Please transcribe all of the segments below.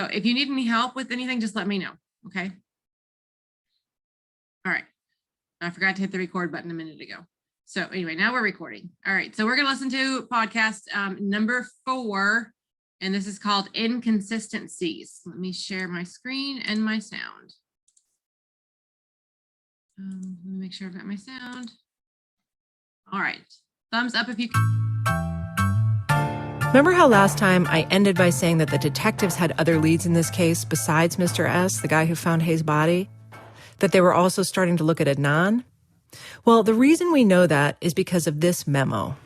So if you need any help with anything, just let me know, okay? All right. I forgot to hit the record button a minute ago. So anyway, now we're recording. All right, so we're gonna listen to podcast number 4, and this is called Inconsistencies. Let me share my screen and my sound. Let me make sure I've got my sound. All right, thumbs up if you can. Remember how last time I ended by saying that the detectives had other leads in this case besides Mr. S., the guy who found Hayes' body? That they were also starting to look at Adnan? Well, the reason we know that is because of this memo.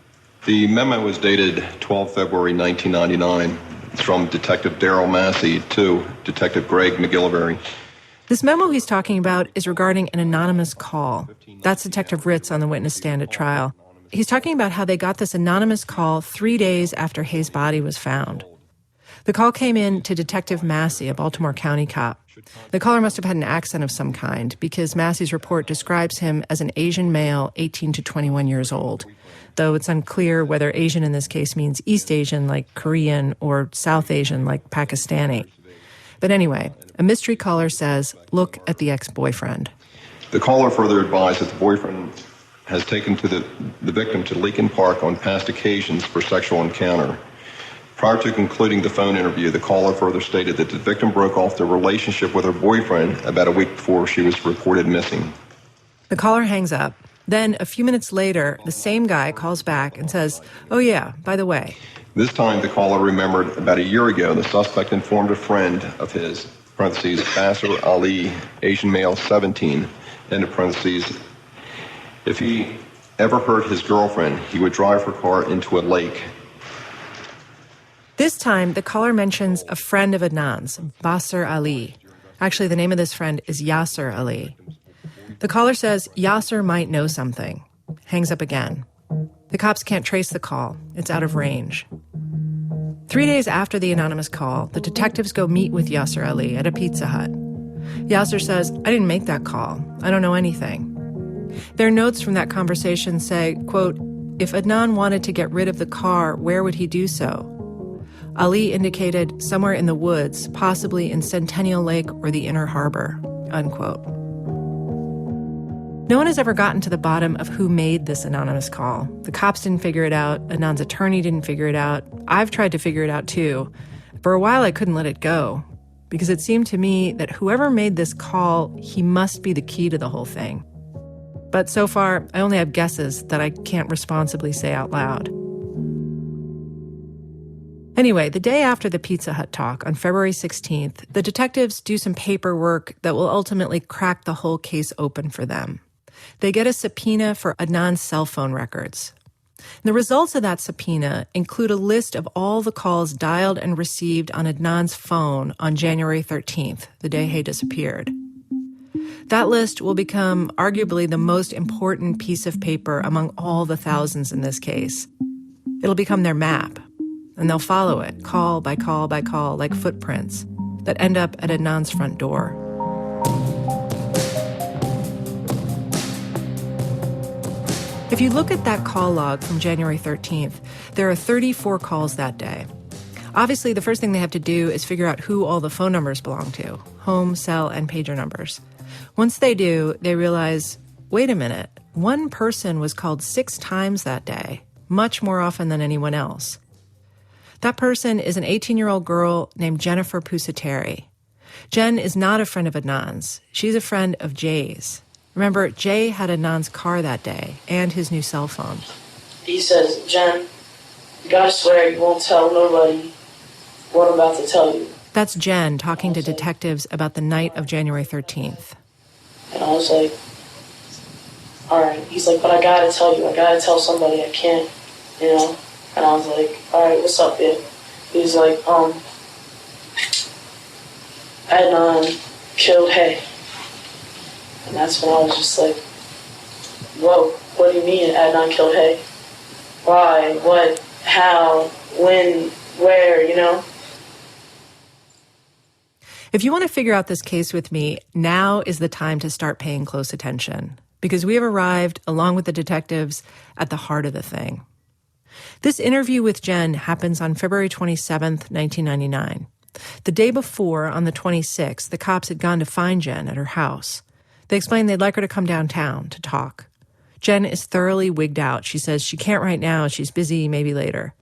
The memo was dated 12 February 1999. It's from Detective Daryl Massey to Detective Greg McGillivray. This memo he's talking about is regarding an anonymous call. That's Detective Ritz on the witness stand at trial. He's talking about how they got this anonymous call 3 days after Hayes' body was found. The call came in to Detective Massey, a Baltimore County cop. The caller must have had an accent of some kind because Massey's report describes him as an Asian male, 18 to 21 years old, though it's unclear whether Asian in this case means East Asian like Korean or South Asian like Pakistani. But anyway, a mystery caller says, look at the ex-boyfriend. The caller further advised that the boyfriend has taken to the victim to Leakin Park on past occasions for sexual encounter. Prior to concluding the phone interview, the caller further stated that the victim broke off the relationship with her boyfriend about a week before she was reported missing. The caller hangs up. Then, a few minutes later, the same guy calls back and says, oh yeah, by the way. This time, the caller remembered about a year ago, the suspect informed a friend of his, parentheses, Basser Ali, Asian male, 17, end of parentheses, if he ever hurt his girlfriend, he would drive her car into a lake. This time, the caller mentions a friend of Adnan's, Basser Ali. Actually, the name of this friend is Yasser Ali. The caller says Yasser might know something. Hangs up again. The cops can't trace the call. It's out of range. 3 days after the anonymous call, the detectives go meet with Yasser Ali at a Pizza Hut. Yasser says, I didn't make that call. I don't know anything. Their notes from that conversation say, quote, if Adnan wanted to get rid of the car, where would he do so? Ali indicated somewhere in the woods, possibly in Centennial Lake or the Inner Harbor, unquote. No one has ever gotten to the bottom of who made this anonymous call. The cops didn't figure it out. Adnan's attorney didn't figure it out. I've tried to figure it out too. For a while, I couldn't let it go because it seemed to me that whoever made this call, he must be the key to the whole thing. But so far, I only have guesses that I can't responsibly say out loud. Anyway, the day after the Pizza Hut talk, on February 16th, the detectives do some paperwork that will ultimately crack the whole case open for them. They get a subpoena for Adnan's cell phone records. And the results of that subpoena include a list of all the calls dialed and received on Adnan's phone on January 13th, the day Hay disappeared. That list will become arguably the most important piece of paper among all the thousands in this case. It'll become their map. And they'll follow it, call by call by call, like footprints that end up at Adnan's front door. If you look at that call log from January 13th, there are 34 calls that day. Obviously, the first thing they have to do is figure out who all the phone numbers belong to, home, cell, and pager numbers. Once they do, they realize, wait a minute, one person was called 6 times that day, much more often than anyone else. That person is an 18-year-old girl named Jennifer Pusateri. Jen is not a friend of Adnan's. She's a friend of Jay's. Remember, Jay had Adnan's car that day and his new cell phone. He says, Jen, you gotta swear you won't tell nobody what I'm about to tell you. That's Jen talking to detectives about the night of January 13th. And I was like, all right. He's like, but I gotta tell you. I gotta tell somebody. I can't, you know? And I was like, all right, what's up, dude? He's like, Adnan killed Hay. And that's when I was just like, whoa, what do you mean Adnan killed Hay? Why, what, how, when, where, you know? If you want to figure out this case with me, now is the time to start paying close attention, because we have arrived, along with the detectives, at the heart of the thing. This interview with Jen happens on February 27th, 1999. The day before, on the 26th, the cops had gone to find Jen at her house. They explained they'd like her to come downtown to talk. Jen is thoroughly wigged out. She says she can't right now. She's busy, maybe later.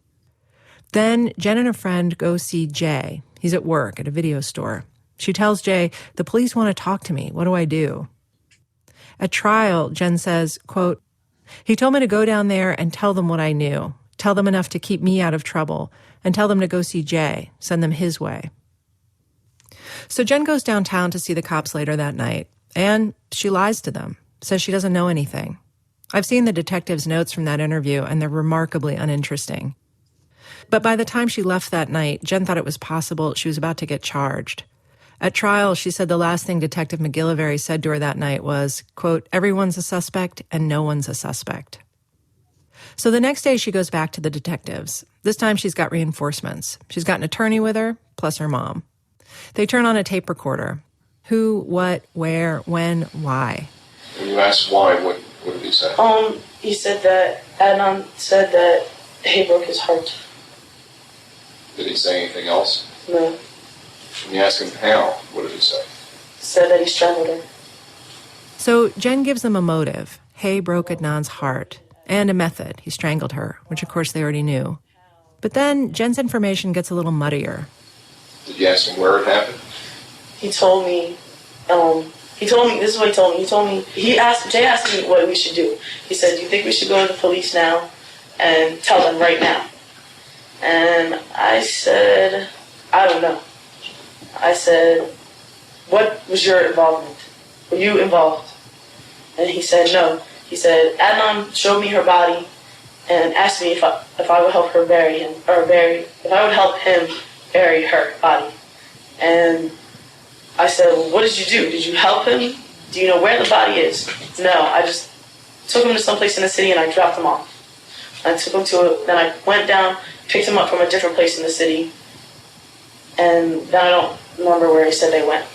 Then Jen and her friend go see Jay. He's at work at a video store. She tells Jay, "The police want to talk to me. What do I do?" At trial, Jen says, quote, "He told me to go down there and tell them what I knew, tell them enough to keep me out of trouble, and tell them to go see Jay, send them his way." So Jen goes downtown to see the cops later that night, and she lies to them, says she doesn't know anything. I've seen the detective's notes from that interview, and they're remarkably uninteresting. But by the time she left that night, Jen thought it was possible she was about to get charged. At trial, she said the last thing Detective McGillivray said to her that night was, quote, "Everyone's a suspect and no one's a suspect." So the next day she goes back to the detectives. This time she's got reinforcements. She's got an attorney with her, plus her mom. They turn on a tape recorder. Who, what, where, when, why. When you asked why, what did he say? He said that Adnan said that he broke his heart. Did he say anything else? No. When you asked him how, what did he say? Said that he strangled her. So Jen gives them a motive. Hay broke Adnan's heart. And a method. He strangled her, which of course they already knew. But then Jen's information gets a little muddier. Did you ask him where it happened? He told me, this is what he told me. Jay asked me what we should do. He said, "Do you think we should go to the police now and tell them right now?" And I said, "I don't know." I said, "What was your involvement? Were you involved?" And he said, "No." He said, "Adnan showed me her body and asked me if I would help her if I would help him bury her body." And I said, "Well, what did you do? Did you help him? Do you know where the body is?" "No, I just took him to someplace in the city and I dropped him off." Then I went down, picked him up from a different place in the city, and then I don't remember where he said they went.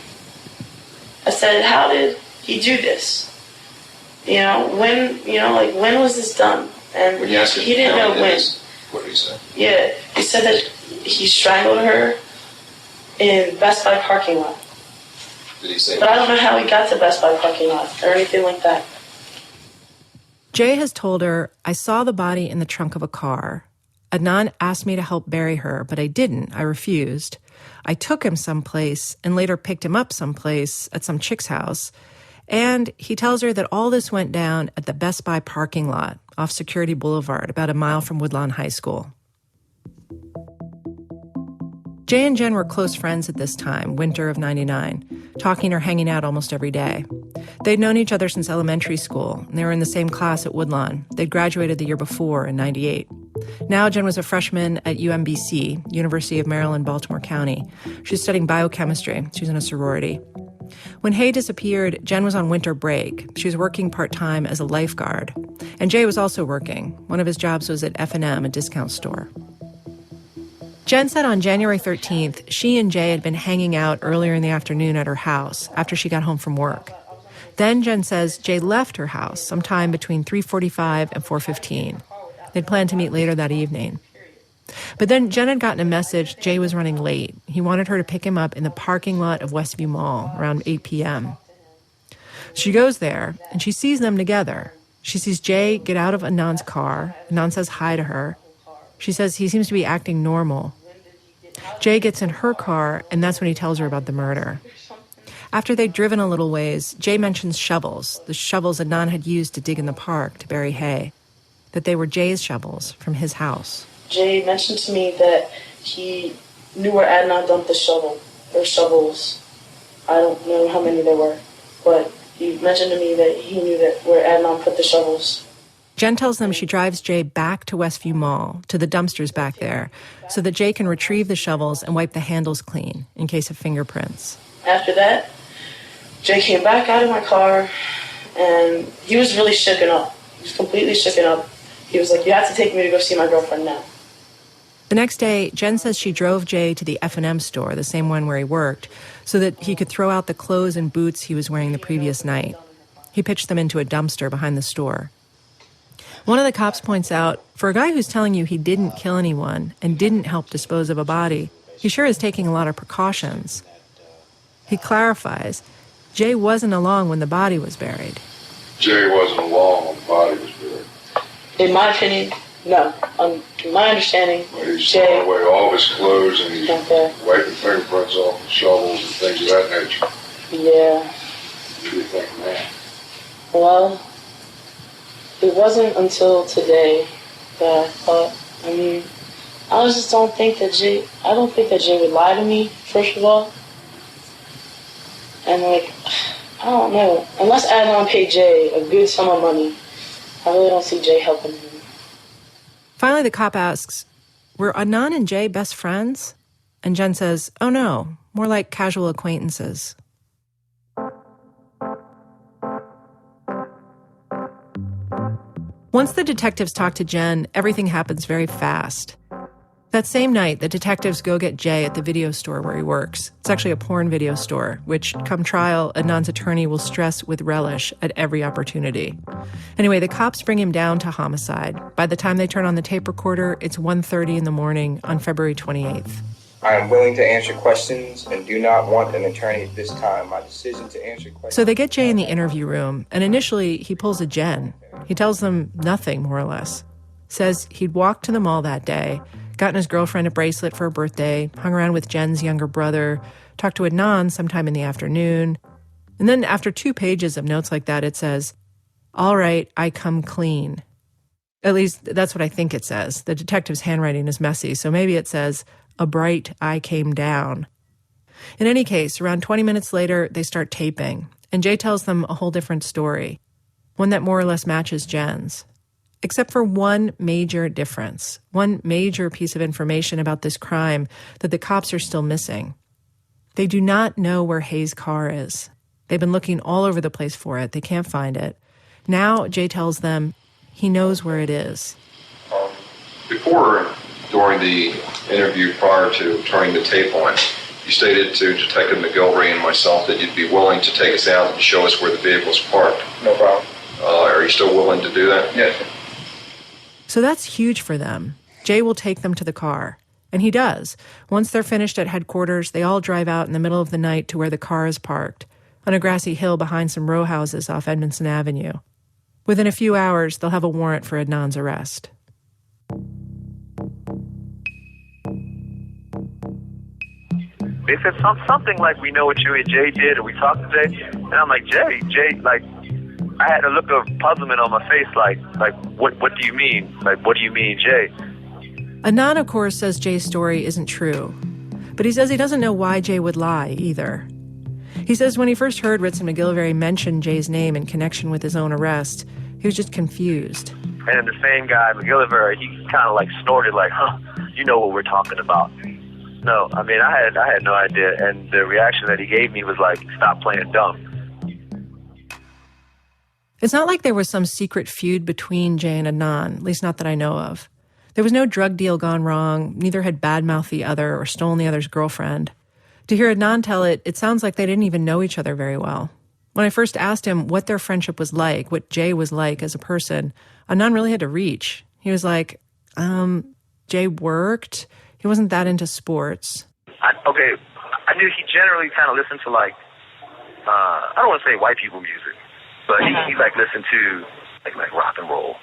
I said, "How did he do this? When was this done?" And When you asked him he didn't know when. What did he say? Yeah, he said that he strangled her in Best Buy parking lot. Did he say? But I don't know how he got to Best Buy parking lot or anything like that. Jay has told her, "I saw the body in the trunk of a car. Adnan asked me to help bury her, but I didn't. I refused. I took him someplace and later picked him up someplace at some chick's house." And he tells her that all this went down at the Best Buy parking lot off Security Boulevard, about a mile from Woodlawn High School. Jay and Jen were close friends at this time, winter of '99, talking or hanging out almost every day. They'd known each other since elementary school, and they were in the same class at Woodlawn. They'd graduated the year before in '98. Now Jen was a freshman at UMBC, University of Maryland, Baltimore County. She was studying biochemistry. She was in a sorority. When Hay disappeared, Jen was on winter break. She was working part-time as a lifeguard. And Jay was also working. One of his jobs was at F&M, a discount store. Jen said on January 13th, she and Jay had been hanging out earlier in the afternoon at her house after she got home from work. Then Jen says Jay left her house sometime between 3:45 and 4:15. They'd planned to meet later that evening. But then Jen had gotten a message Jay was running late. He wanted her to pick him up in the parking lot of Westview Mall around 8 p.m. She goes there, and she sees them together. She sees Jay get out of Adnan's car. Adnan says hi to her. She says he seems to be acting normal. Jay gets in her car, and that's when he tells her about the murder. After they'd driven a little ways, Jay mentions shovels, the shovels Adnan had used to dig in the park to bury Hay, that they were Jay's shovels from his house. Jay mentioned to me that he knew where Adnan dumped the shovels. I don't know how many there were, but he mentioned to me that he knew that where Adnan put the shovels. Jen tells them she drives Jay back to Westview Mall, to the dumpsters back there, so that Jay can retrieve the shovels and wipe the handles clean in case of fingerprints. After that, Jay came back out of my car, and he was really shooken up. He was completely shooken up. He was like, "You have to take me to go see my girlfriend now." The next day, Jen says she drove Jay to the F&M store, the same one where he worked, so that he could throw out the clothes and boots he was wearing the previous night. He pitched them into a dumpster behind the store. One of the cops points out, for a guy who's telling you he didn't kill anyone and didn't help dispose of a body, He sure is taking a lot of precautions. He clarifies, Jay wasn't along when the body was buried. Jay wasn't along when the body was buried. In my opinion, no. In my understanding, Well, he's Jay. throwing away all of his clothes and he's Okay. wiping fingerprints off the shovels and things of that nature. Yeah. What do you think, man? Well, it wasn't until today that I thought, I just don't think that Jay would lie to me, first of all. And I don't know. Unless Adnan paid Jay a good sum of money, I really don't see Jay helping him. Finally, the cop asks, were Adnan and Jay best friends? And Jen says, oh no, more like casual acquaintances. Once the detectives talk to Jen, everything happens very fast. That same night, the detectives go get Jay at the video store where he works. It's actually a porn video store, which, come trial, Adnan's attorney will stress with relish at every opportunity. Anyway, the cops bring him down to homicide. By the time they turn on the tape recorder, it's 1:30 in the morning on February 28th. I am willing to answer questions and do not want an attorney at this time. My decision to answer questions... So they get Jay in the interview room, and initially he pulls a Jen. He tells them nothing, more or less. Says he'd walked to the mall that day, gotten his girlfriend a bracelet for her birthday, hung around with Jen's younger brother, talked to Adnan sometime in the afternoon. And then after 2 pages of notes like that, it says, all right, I come clean. At least that's what I think it says. The detective's handwriting is messy, so maybe it says, a bright I came down. In any case, around 20 minutes later, they start taping, and Jay tells them a whole different story, one that more or less matches Jen's. Except for one major difference, one major piece of information about this crime that the cops are still missing. They do not know where Hayes' car is. They've been looking all over the place for it. They can't find it. Now, Jay tells them he knows where it is. During the interview prior to turning the tape on, you stated to Detective McGilvery and myself that you'd be willing to take us out and show us where the vehicle's parked. No problem. Are you still willing to do that? Yes. So that's huge for them. Jay will take them to the car. And he does. Once they're finished at headquarters, they all drive out in the middle of the night to where the car is parked, on a grassy hill behind some row houses off Edmondson Avenue. Within a few hours, they'll have a warrant for Adnan's arrest. They said something like, we know what you and Jay did, or we talked to Jay. And I'm like, Jay, like, I had a look of puzzlement on my face, like, what do you mean? Like, what do you mean, Jay? Adnan, of course, says Jay's story isn't true. But he says he doesn't know why Jay would lie, either. He says when he first heard Ritson McGilvery mention Jay's name in connection with his own arrest, he was just confused. And the same guy, McGilliver, he kind of like snorted like, huh, you know what we're talking about. No, I mean, I had no idea. And the reaction that he gave me was like, stop playing dumb. It's not like there was some secret feud between Jay and Adnan, at least not that I know of. There was no drug deal gone wrong. Neither had badmouthed the other or stolen the other's girlfriend. To hear Adnan tell it, it sounds like they didn't even know each other very well. When I first asked him what their friendship was like, what Jay was like as a person, Adnan really had to reach. He was like, Jay worked. He wasn't that into sports. I knew he generally kind of listened to like, I don't want to say white people music, but he like listened to like rock and roll,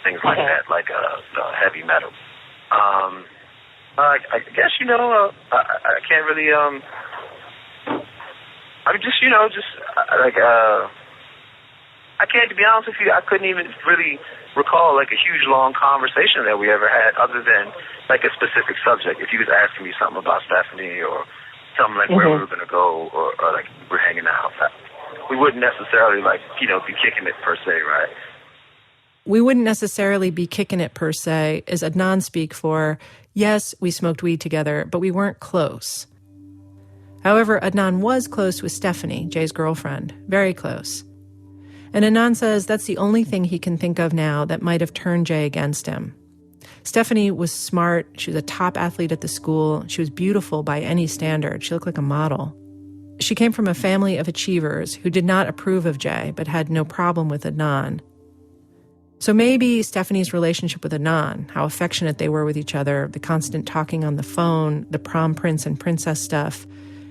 things like that, like heavy metal. I guess, you know, I can't really, I mean, just, you know, I can't, to be honest with you, I couldn't even really recall like a huge long conversation that we ever had other than like a specific subject. If you was asking me something about Stephanie or something like where we were going to go or like we're hanging out, we wouldn't necessarily like, you know, be kicking it per se, right? We wouldn't necessarily be kicking it per se, as Adnan speak for, yes, we smoked weed together, but we weren't close. However, Adnan was close with Stephanie, Jay's girlfriend, very close. And Adnan says that's the only thing he can think of now that might have turned Jay against him. Stephanie was smart. She was a top athlete at the school. She was beautiful by any standard. She looked like a model. She came from a family of achievers who did not approve of Jay, but had no problem with Adnan. So maybe Stephanie's relationship with Adnan, how affectionate they were with each other, the constant talking on the phone, the prom prince and princess stuff,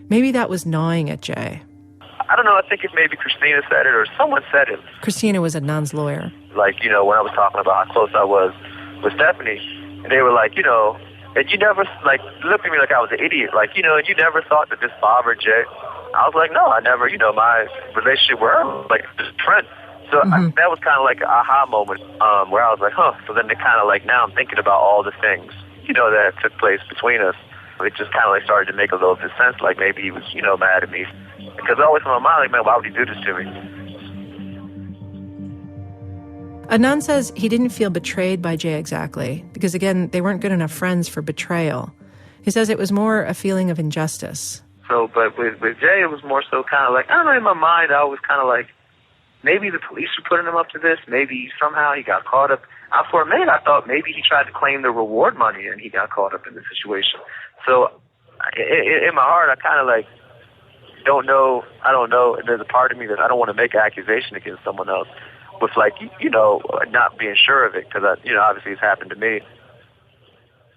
maybe that was gnawing at Jay. I don't know, I think if maybe Christina said it or someone said it. Christina was Adnan's lawyer. Like, when I was talking about how close I was with Stephanie, and they were like, and you never, like, looked at me like I was an idiot. Like, you never thought that this bothered Jay. I was like, no, I never, my relationship with her was like this trend. So that was kind of like an aha moment where I was like, So then it kind of like, now I'm thinking about all the things, that took place between us. It just kind of like started to make a little bit of sense. Like maybe he was, mad at me. Because always in my mind, like, man, why would he do this to me? Adnan says he didn't feel betrayed by Jay exactly, because again, they weren't good enough friends for betrayal. He says it was more a feeling of injustice. So, but with Jay, it was more so kind of like, I don't know, in my mind, I was kind of like, maybe the police were putting him up to this. Maybe somehow he got caught up. For a minute, I thought maybe he tried to claim the reward money and he got caught up in the situation. So, in my heart, I kind of like, don't know. I don't know. There's a part of me that I don't want to make an accusation against someone else with, like, not being sure of it because, obviously it's happened to me.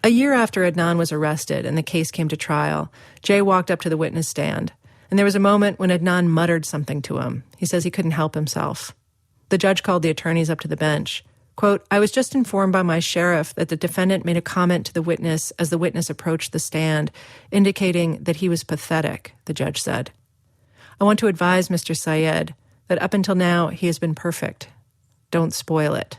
A year after Adnan was arrested and the case came to trial, Jay walked up to the witness stand, and there was a moment when Adnan muttered something to him. He says he couldn't help himself. The judge called the attorneys up to the bench. Quote, "I was just informed by my sheriff that the defendant made a comment to the witness as the witness approached the stand, indicating that he was pathetic," the judge said. "I want to advise Mr. Syed that up until now he has been perfect. Don't spoil it."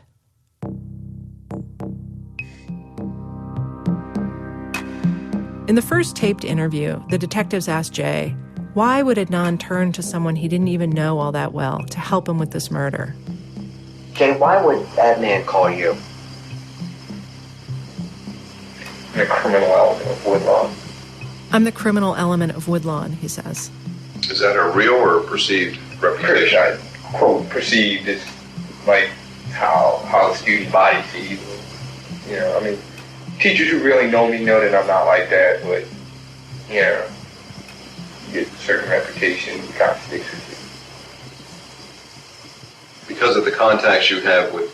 In the first taped interview, the detectives asked Jay, why would Adnan turn to someone he didn't even know all that well to help him with this murder? Jay, why would Adnan call you? The criminal element of Woodlawn. I'm the criminal element of Woodlawn, he says. Is that a real or perceived reputation? I quote, perceived is like how the student body sees me. Teachers who really know me know that I'm not like that, but, you get a certain reputation kind of sticks with you. Because of the contacts you have with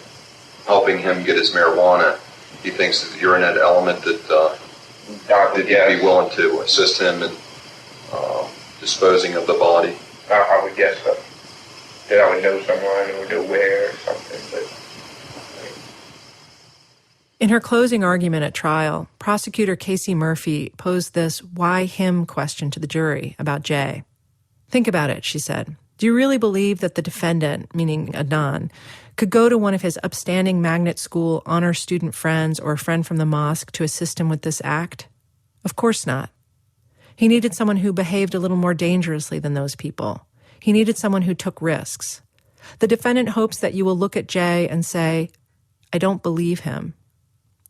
helping him get his marijuana, he thinks that you're in that element that you'd be willing to assist him in disposing of the body. I would guess so. That I would know someone or know where or something, but... In her closing argument at trial, prosecutor Casey Murphy posed this why him question to the jury about Jay. Think about it, she said. Do you really believe that the defendant, meaning Adnan, could go to one of his upstanding magnet school honor student friends or a friend from the mosque to assist him with this act? Of course not. He needed someone who behaved a little more dangerously than those people. He needed someone who took risks. The defendant hopes that you will look at Jay and say, I don't believe him.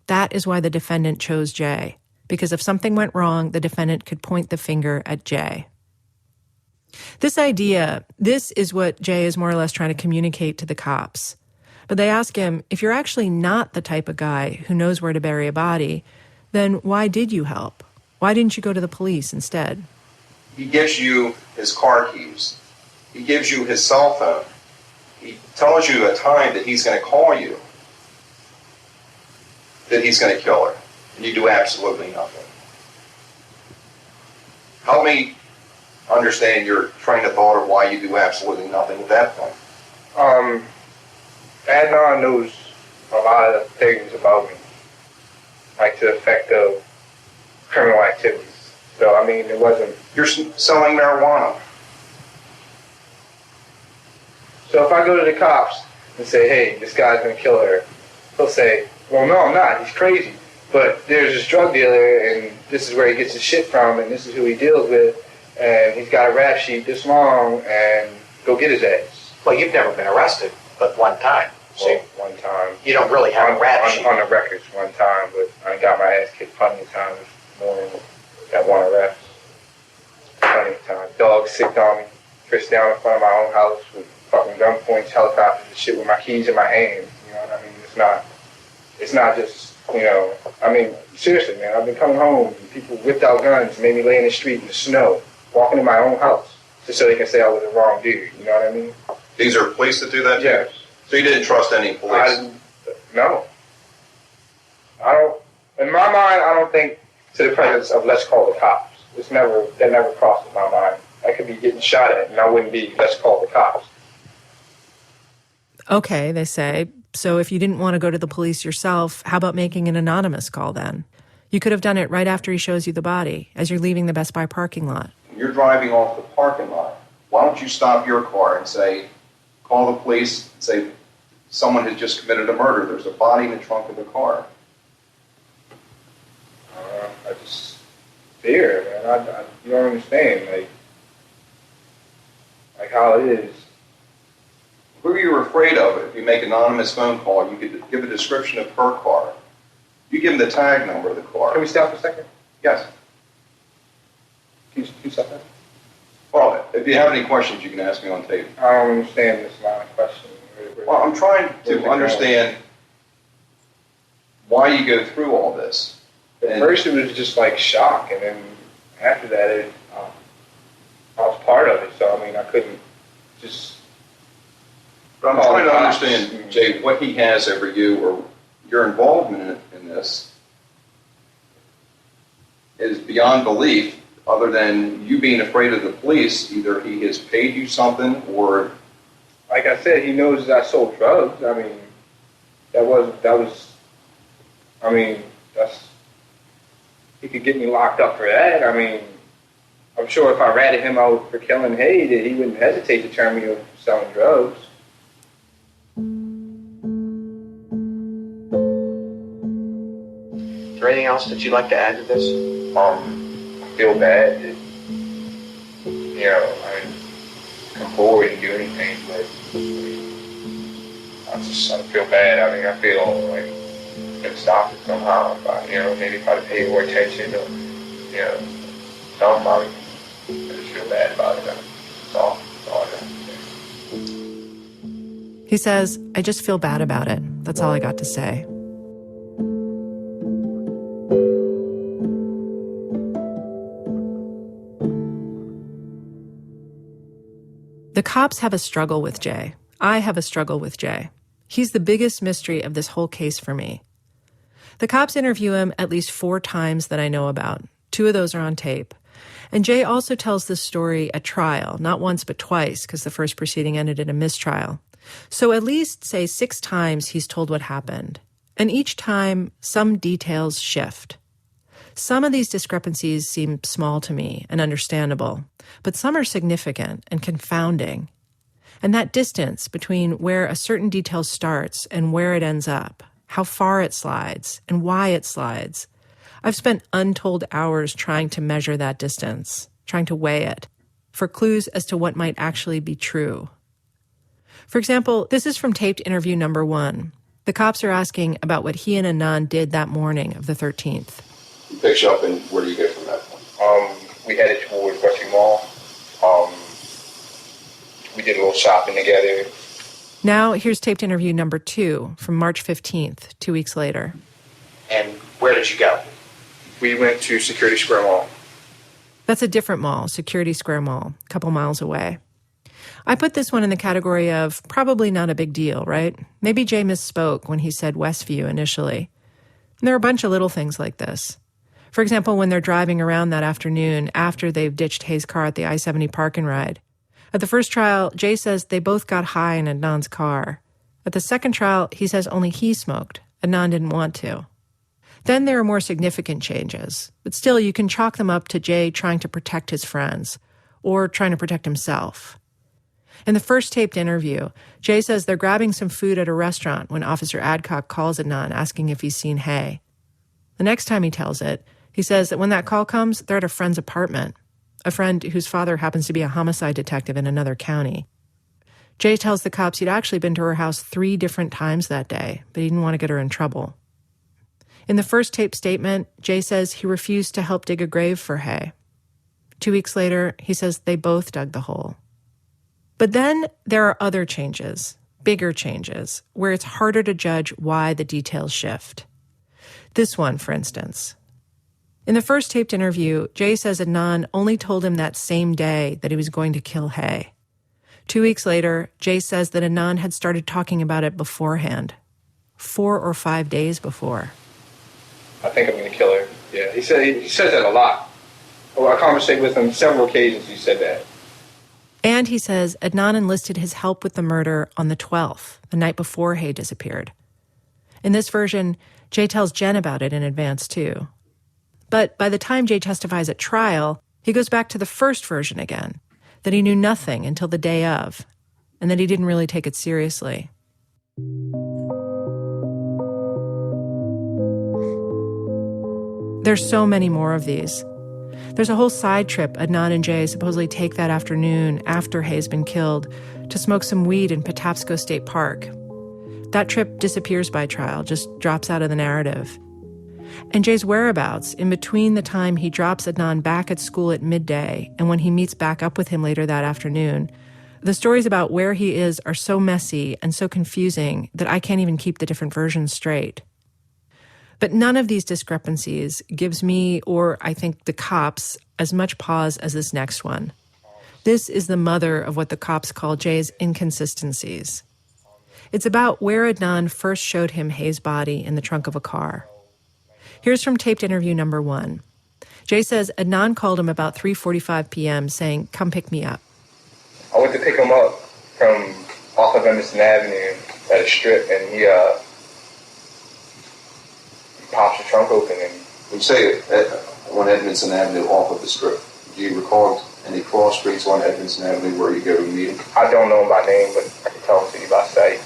That is why the defendant chose Jay, because if something went wrong, the defendant could point the finger at Jay. This is what Jay is more or less trying to communicate to the cops. But they ask him, if you're actually not the type of guy who knows where to bury a body, then why did you help? Why didn't you go to the police instead? He gives you his car keys. He gives you his cell phone. He tells you a time that he's going to call you, that he's going to kill her, and you do absolutely nothing. Help me understand your train of thought of why you do absolutely nothing at that point. Adnan knows a lot of things about me, like to the effect of criminal activities. So, it wasn't... You're selling marijuana. So if I go to the cops and say, hey, this guy's going to kill her, he'll say, well, no, I'm not. He's crazy. But there's this drug dealer, and this is where he gets his shit from, and this is who he deals with, and he's got a rap sheet this long, and go get his ass. Well, you've never been arrested, but one time. Well, one time. You don't really have a rap sheet. On the records one time, but I got my ass kicked plenty of times more than that one arrest. Plenty of times. Dogs sicked on me, frisked down in front of my own house with fucking gunpoints, helicopters and shit with my keys in my hand. You know what I mean? It's not just, seriously, man, I've been coming home and people whipped out guns, made me lay in the street in the snow, walking in my own house, just so they can say I was the wrong dude, you know what I mean? These are police that do that? Yes. So you didn't trust any police? No. I don't, in my mind, I don't think to the presence of let's call the cops. That never crosses my mind. I could be getting shot at and I wouldn't be, let's call the cops. Okay, they say. So if you didn't want to go to the police yourself, how about making an anonymous call then? You could have done it right after he shows you the body, as you're leaving the Best Buy parking lot. You're driving off the parking lot. Why don't you stop your car and say, call the police and say, someone has just committed a murder. There's a body in the trunk of the car. I just fear, man. You don't understand, like how it is. Who you're afraid of, if you make an anonymous phone call, you could give a description of her car. You give them the tag number of the car. Can we stop for a second? Yes. Can you stop that? Well, if you have any questions, you can ask me on tape. I don't understand this line of question. Well, I'm trying to understand why you go through all this. At first it was just like shock, and then after that I was part of it, so I mean I couldn't just... But I'm trying to understand, Jay, what he has over you or your involvement in this is beyond belief, other than you being afraid of the police. Either he has paid you something or... Like I said, he knows I sold drugs. I mean, he could get me locked up for that. I mean, I'm sure if I ratted him out for killing Hay, that he wouldn't hesitate to turn me over for selling drugs. Is there anything else that you'd like to add to this? I feel bad that, I come forward and do anything, but I feel bad. I mean, I feel like it stopped it somehow. Maybe if I'd pay more attention or, something, I just feel bad about it. That's all I got to say. He says, I just feel bad about it. That's all I got to say. The cops have a struggle with Jay. I have a struggle with Jay. He's the biggest mystery of this whole case for me. The cops interview him at least 4 times that I know about. 2 of those are on tape. And Jay also tells this story at trial, not once but twice, because the first proceeding ended in a mistrial. So at least, say, 6 times he's told what happened. And each time, some details shift. Some of these discrepancies seem small to me and understandable, but some are significant and confounding. And that distance between where a certain detail starts and where it ends up, how far it slides and why it slides, I've spent untold hours trying to measure that distance, trying to weigh it, for clues as to what might actually be true. For example, this is from taped interview number 1. The cops are asking about what he and Anand did that morning of the 13th. He picks you up, and where do you go from that point? We headed towards Western Mall. We did a little shopping together. Now, here's taped interview number 2 from March 15th, 2 weeks later. And where did you go? We went to Security Square Mall. That's a different mall, Security Square Mall, a couple miles away. I put this one in the category of probably not a big deal, right? Maybe Jay misspoke when he said Westview initially. And there are a bunch of little things like this. For example, when they're driving around that afternoon after they've ditched Hay's car at the I-70 park and ride. At the first trial, Jay says they both got high in Adnan's car. At the second trial, he says only he smoked. Adnan didn't want to. Then there are more significant changes, but still you can chalk them up to Jay trying to protect his friends or trying to protect himself. In the first taped interview, Jay says they're grabbing some food at a restaurant when Officer Adcock calls Adnan asking if he's seen Hay. The next time he tells it, he says that when that call comes, they're at a friend's apartment, a friend whose father happens to be a homicide detective in another county. Jay tells the cops he'd actually been to her house 3 different times that day, but he didn't want to get her in trouble. In the first taped statement, Jay says he refused to help dig a grave for Hay. 2 weeks later, he says they both dug the hole. But then there are other changes, bigger changes, where it's harder to judge why the details shift. This one, for instance. In the first taped interview, Jay says Adnan only told him that same day that he was going to kill Hay. 2 weeks later, Jay says that Adnan had started talking about it beforehand. 4 or 5 days before. I think I'm going to kill her. Yeah, he says that a lot. Well, I conversated with him several occasions. He said that. And he says Adnan enlisted his help with the murder on the 12th, the night before Hay disappeared. In this version, Jay tells Jen about it in advance, too. But by the time Jay testifies at trial, he goes back to the first version again, that he knew nothing until the day of, and that he didn't really take it seriously. There's so many more of these. There's a whole side trip Adnan and Jay supposedly take that afternoon after Hay's been killed to smoke some weed in Patapsco State Park. That trip disappears by trial, just drops out of the narrative. And Jay's whereabouts in between the time he drops Adnan back at school at midday and when he meets back up with him later that afternoon, the stories about where he is are so messy and so confusing that I can't even keep the different versions straight. But none of these discrepancies gives me, or I think the cops, as much pause as this next one. This is the mother of what the cops call Jay's inconsistencies. It's about where Adnan first showed him Hay's body in the trunk of a car. Here's from taped interview number 1. Jay says Adnan called him about 3:45 p.m. saying, "Come pick me up." I went to pick him up from off of Emerson Avenue at a strip, and he pops the trunk open. And You say on Edmondson Avenue off of the strip. Do you recall any cross streets on Edmondson Avenue where you go to meet him? I don't know him by name, but I can tell him to you by sight.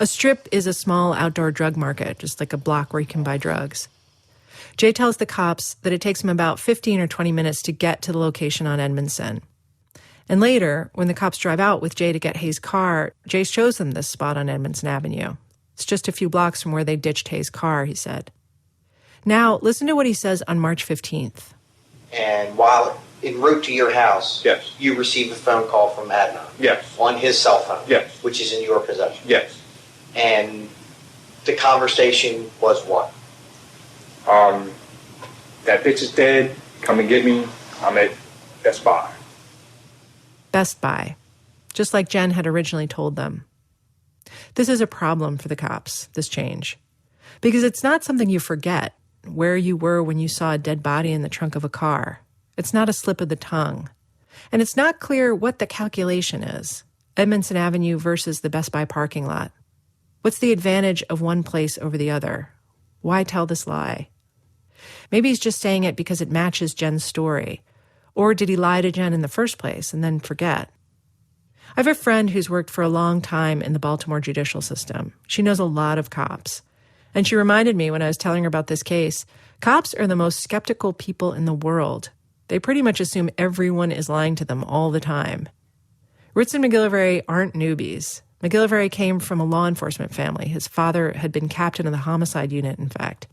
A strip is a small outdoor drug market, just like a block where you can buy drugs. Jay tells the cops that it takes him about 15 or 20 minutes to get to the location on Edmondson. And later, when the cops drive out with Jay to get Hay's car, Jay shows them this spot on Edmondson Avenue. It's just a few blocks from where they ditched Hay's car, he said. Now, listen to what he says on March 15th. And while en route to your house, Yes. you received a phone call from Adnan. Yes. On his cell phone. Yes. Which is in your possession. Yes. And the conversation was what? That bitch is dead. Come and get me. I'm at Best Buy. Best Buy, just like Jen had originally told them. This is a problem for the cops, this change, because it's not something you forget, where you were when you saw a dead body in the trunk of a car. It's not a slip of the tongue. And it's not clear what the calculation is, Edmondson Avenue versus the Best Buy parking lot. What's the advantage of one place over the other? Why tell this lie? Maybe he's just saying it because it matches Jen's story. Or did he lie to Jen in the first place and then forget? I have a friend who's worked for a long time in the Baltimore judicial system. She knows a lot of cops. And she reminded me when I was telling her about this case, cops are the most skeptical people in the world. They pretty much assume everyone is lying to them all the time. Ritz and McGillivray aren't newbies. McGillivray came from a law enforcement family. His father had been captain of the homicide unit, in fact.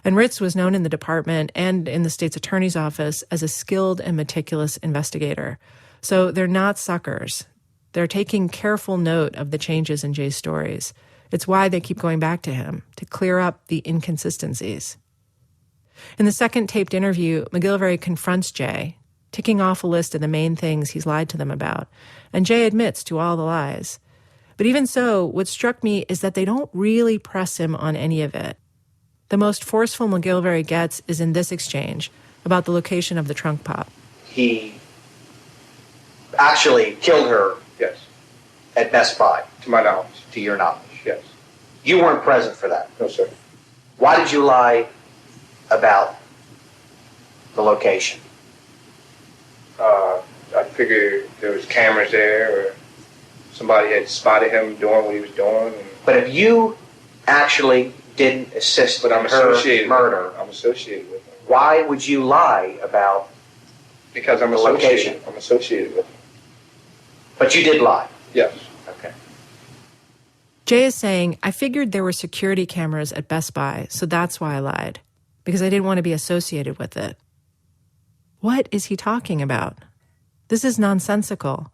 And Ritz was known in the department and in the state's attorney's office as a skilled and meticulous investigator. So they're not suckers. They're taking careful note of the changes in Jay's stories. It's why they keep going back to him, to clear up the inconsistencies. In the second taped interview, McGillivray confronts Jay, ticking off a list of the main things he's lied to them about. And Jay admits to all the lies. But even so, what struck me is that they don't really press him on any of it. The most forceful McGillivray gets is in this exchange about the location of the trunk pop. He actually killed her Yes. at Best Buy, To my knowledge. to your knowledge. Yes. You weren't present for that. No, sir. Why did you lie about the location? I figured there was cameras there, or somebody had spotted him doing what he was doing. But if you actually didn't assist But in I'm her associated murder, with him. I'm associated with him. why would you lie about? Because I'm The associated. location. I'm associated with him. But you did lie. Yes. Okay. Jay is saying, I figured there were security cameras at Best Buy, so that's why I lied, because I didn't want to be associated with it. What is he talking about? This is nonsensical.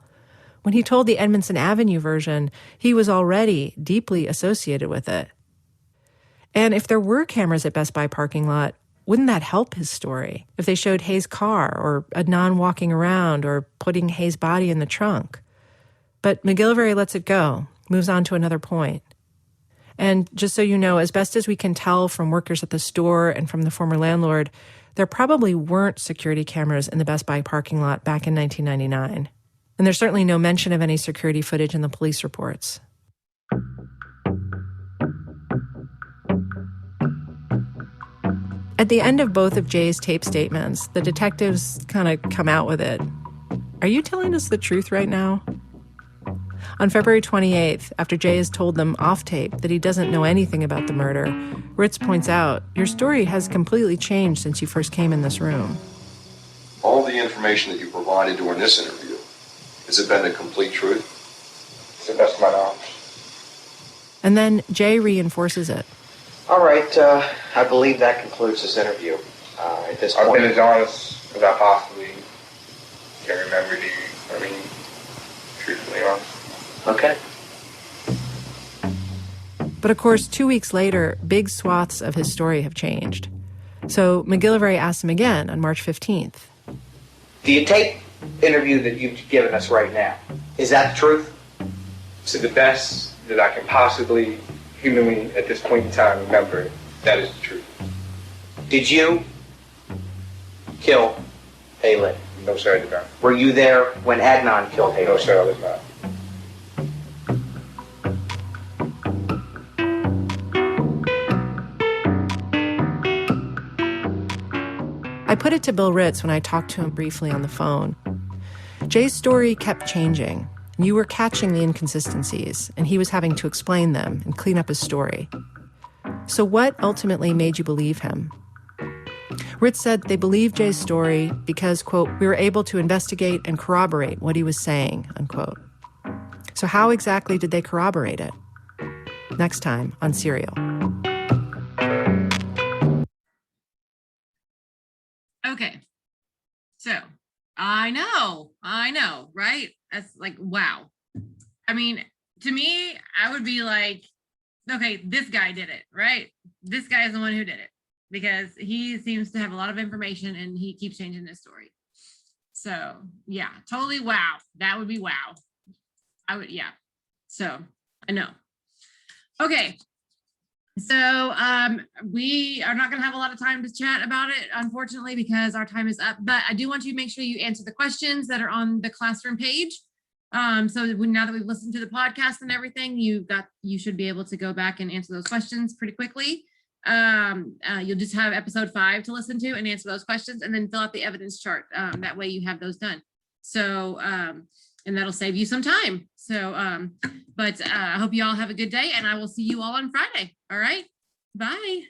When he told the Edmondson Avenue version, he was already deeply associated with it. And if there were cameras at Best Buy parking lot, wouldn't that help his story? If they showed Hay's car or Adnan walking around or putting Hay's body in the trunk? But McGillivray lets it go, moves on to another point. And just so you know, as best as we can tell from workers at the store and from the former landlord, there probably weren't security cameras in the Best Buy parking lot back in 1999. And there's certainly no mention of any security footage in the police reports. At the end of both of Jay's tape statements, the detectives kind of come out with it. Are you telling us the truth right now? On February 28th, after Jay has told them off tape that he doesn't know anything about the murder, Ritz points out, your story has completely changed since you first came in this room. All the information that you provided during this interview, has it been the complete truth? To the best of my knowledge. And then Jay reinforces it. All right, I believe that concludes this interview. At this I've point, been as honest as I possibly can remember to you. I mean, truthfully honest. okay. But of course, 2 weeks later, big swaths of his story have changed. So McGillivray asks him again on March 15th. The tape interview that you've given us right now, is that the truth? To the best that I can possibly humanly at this point in time remember, that is the truth. Did you kill Haley? No, sir, I did not. Were you there when Adnan killed Haley? No, sir, I was not. I put it to Bill Ritz when I talked to him briefly on the phone. Jay's story kept changing. You were catching the inconsistencies, and he was having to explain them and clean up his story. So what ultimately made you believe him? Ritz said they believed Jay's story because, quote, we were able to investigate and corroborate what he was saying, unquote. So how exactly did they corroborate it? Next time on Serial. Okay. So I know, right? That's like, wow. I mean, to me, I would be like, okay, this guy did it, right? This guy is the one who did it because he seems to have a lot of information and he keeps changing his story. So yeah, totally wow. That would be wow. I would, yeah. So I know. Okay. So we are not going to have a lot of time to chat about it, unfortunately, because our time is up. But I do want you to make sure you answer the questions that are on the classroom page. So now that we've listened to the podcast and everything, you should be able to go back and answer those questions pretty quickly. You'll just have episode 5 to listen to and answer those questions, and then fill out the evidence chart. That way you have those done. So and that'll save you some time. So, but I hope you all have a good day, and I will see you all on Friday. All right. Bye.